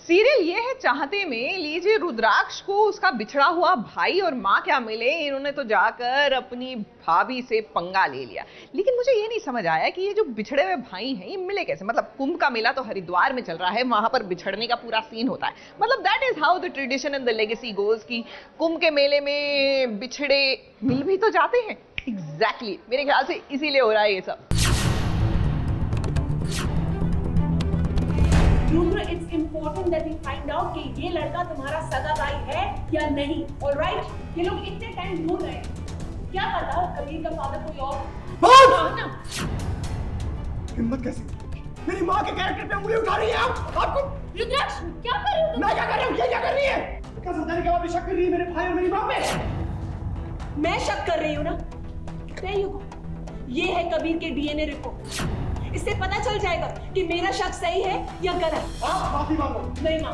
Serial ये है चाहते में, लीजिए रुद्राक्ष को उसका बिछड़ा हुआ भाई और माँ क्या मिले, इन्होंने तो जाकर अपनी भाभी से पंगा ले लिया। लेकिन मुझे ये नहीं समझ आया कि ये जो बिछड़े हुए भाई हैं ये मिले कैसे। मतलब कुंभ का मेला तो हरिद्वार में चल रहा है, वहां पर बिछड़ने का पूरा सीन होता है। मतलब that is how the tradition and the legacy goes कि कुंभ के मेले में बिछड़े मिल भी तो जाते हैं। एग्जैक्टली, मेरे ख्याल से इसीलिए हो रहा है ये सब। Rudra, it's important that we find out कि ये लड़का तुम्हारा सगा भाई है या नहीं। Alright? ये लोग इतने टाइम ढूंढ रहे हैं, क्या पता कबीर का फादर कोई और ना। हिम्मत कैसी, मेरी माँ के कैरेक्टर पे उंगली उठा रही है आप? आपको रुद्राक्ष क्या कर रहे हो? मैं क्या कर रही हूँ, ये क्या कर रही है? क्या समझाने के बाद भी शक कर रही है मेरे भाई और मेरी माँ पे? मैं शक कर रही हूँ ना। There you go. ये है कबीर के डीएनए रिपोर्ट। इससे पता चल जाएगा कि मेरा शक सही है या गलत। आप माफी मांगो। नहीं मां।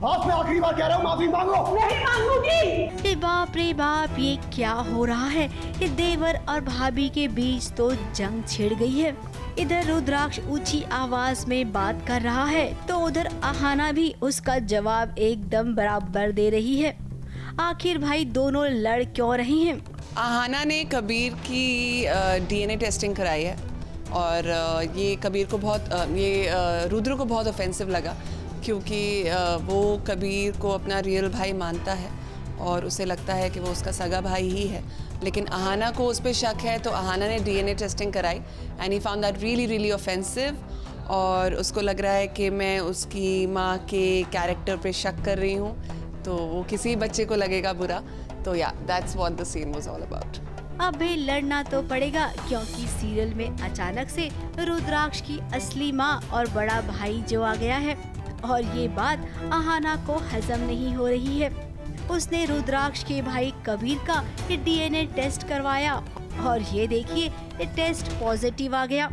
आप मैं आखिरी बार कह रहा हूँ, माफी मांगो। नहीं मांगूंगी। बाप रे बाप, ये क्या हो रहा है? ये देवर और भाभी के बीच तो जंग छिड़ गई है। इधर रुद्राक्ष ऊंची आवाज में बात कर रहा है तो उधर आहाना भी उसका जवाब एकदम बराबर दे रही है। आखिर भाई दोनों लड़ क्यों रहे हैं? आहाना ने कबीर की डीएनए टेस्टिंग कराई है और ये कबीर को रुद्र को बहुत ऑफेंसिव लगा, क्योंकि वो कबीर को अपना रियल भाई मानता है और उसे लगता है कि वो उसका सगा भाई ही है। लेकिन आहाना को उस पर शक है, तो आहाना ने डीएनए टेस्टिंग कराई and he found that really offensive. और उसको लग रहा है कि मैं उसकी माँ के कैरेक्टर पे शक कर रही हूँ, तो वो किसी बच्चे को लगेगा बुरा। तो या that's what the scene was all about. अबे लड़ना तो पड़ेगा, क्योंकि सीरियल में अचानक से रुद्राक्ष की असली माँ और बड़ा भाई जो आ गया है और ये बात आहाना को हजम नहीं हो रही है। उसने रुद्राक्ष के भाई कबीर का डीएनए टेस्ट करवाया और ये देखिए टेस्ट पॉजिटिव आ गया।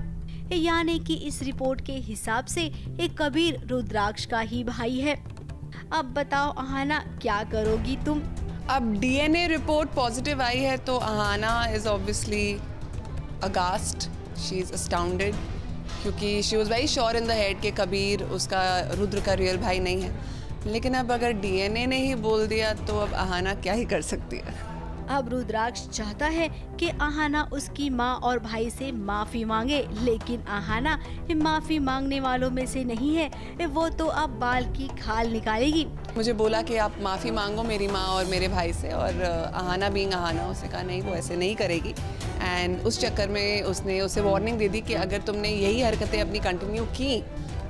यानी कि इस रिपोर्ट के हिसाब से ये कबीर रुद्राक्ष का ही भाई है। अब बताओ आहाना, क्या करोगी तुम? अब डीएनए रिपोर्ट पॉजिटिव आई है तो Aahana is obviously aghast, she is astounded, क्योंकि she was very sure in the head कि कबीर उसका रुद्र का रियल भाई नहीं है। लेकिन अब अगर डीएनए ने ही बोल दिया तो अब आहाना क्या ही कर सकती है। अब रुद्राक्ष चाहता है कि आहाना उसकी माँ और भाई से माफी मांगे, लेकिन आहाना माफी मांगने वालों में से नहीं है। वो तो अब बाल की खाल निकालेगी। मुझे बोला कि आप माफ़ी मांगो मेरी माँ और मेरे भाई से, और आहाना बीइंग आहाना उसने कहा नहीं, वो ऐसे नहीं करेगी। एंड उस चक्कर में उसने उसे वार्निंग दे दी कि अगर तुमने यही हरकतें अपनी कंटिन्यू की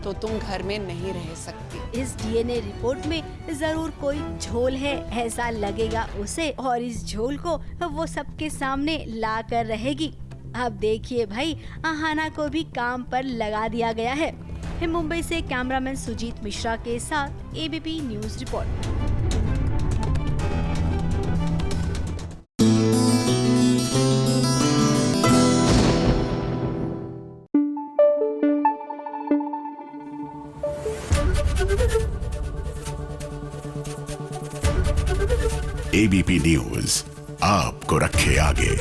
तो तुम घर में नहीं रह सकती। इस डीएनए रिपोर्ट में जरूर कोई झोल है, ऐसा लगेगा उसे, और इस झोल को वो सबके सामने ला कर रहेगी। अब देखिए भाई, आहाना को भी काम पर लगा दिया गया है। मुंबई से कैमरामैन सुजीत मिश्रा के साथ ABP news report. ABP news आपको रखे आगे।